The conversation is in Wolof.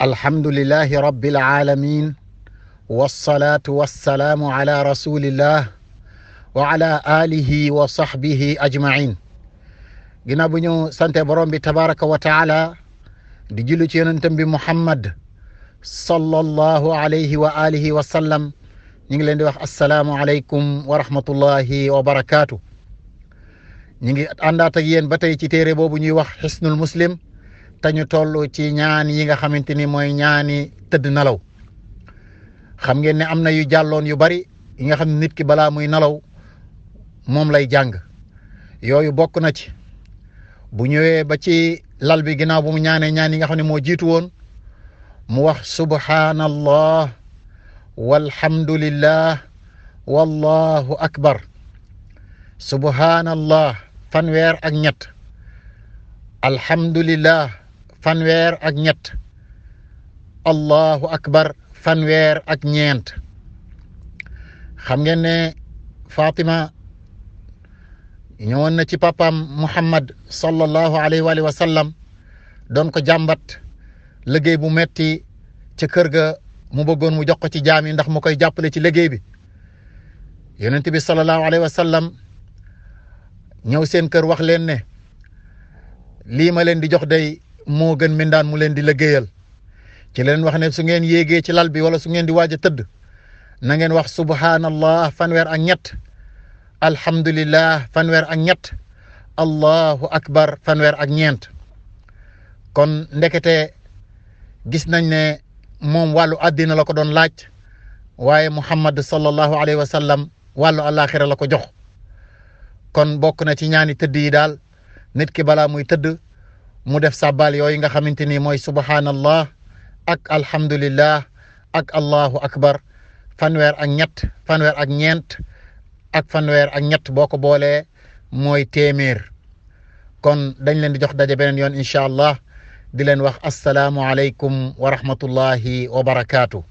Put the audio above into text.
alhamdulillahi rabbil alamin wassalatu wassalamu ala rasulillah wa ala alihi wa sahbihi ajmain. ginnaaw bu ñu sante borom bi tabaraka wa taala di julli ci yonentam bi Muhammad sallallahu alayhi wa alihi wa sallam, ñu ngi leen di wax assalaamu aleykum wa rahmatullahi wa barakaatu. ñu ngi àndaat ak yéen ba tey ci téere boobu ñuy wax xisnul muslim, te ñu toll ci ñaan yi nga xamante ni mooy ñaani tëdd nelaw. xam ngeen ne am na yu jàlloon yu bari yi nga xam ne nit ki balaa muy nelaw moom lay jàng. yooyu bokk na ci bu ñëwee ba ci lal bi ginnaaw bu mu ñaanee ñaan yi nga xam ne moo jiitu woon mu wax subhanallah walhamdulillah wallahu akbar. subhanallah fanweer ak ñett, alhamdulillah fanweer ak ñett, allahu akbar fanweer ak ñeent. xam ngeen ne Fatima ñëwoon na ci papaam Muhammad sallallahu alayhi wa sallam doon ko jàmbat liggéey bu metti ci kër ga, mu bëggoon mu jox ko ci jaam yi ndax mu koy jàppale ci liggéey bi. yonent bi sallallahu alayhi wa sallam ñëw seen kër wax leen ne lii ma leen di jox day moo gën mindaan mu leen di liggéeyal. ci leen wax ne su ngeen yéegee ci lal bi wala su ngeen di waaj a tëdd na ngeen wax subhanallah fanweer ak ñett, alhamdulillah fanweer ak ñett, allahu akbar fanweer ak ñeent. kon ndekete gis nañ ne moom wàllu àddina la ko doon laaj, waaye Muhammad sallallahu alayhi wa sallam wàllu àllaaxira la ko jox. kon bokk na ci ñaani tëdd yi daal nit ki balaa muy tëdd mu def sàbbaal yooyu nga xamante ni mooy subhanallah ak alhamdulillah ak allahu akbar fanweer ak ñett, fanweer ak ñeent ak fanweer ak ñett boo ko boolee mooy téeméer. kon dañ leen di jox daje beneen yoon incha allah di leen wax asalaamu aleykum wa rahmatullahi wa barakaatu.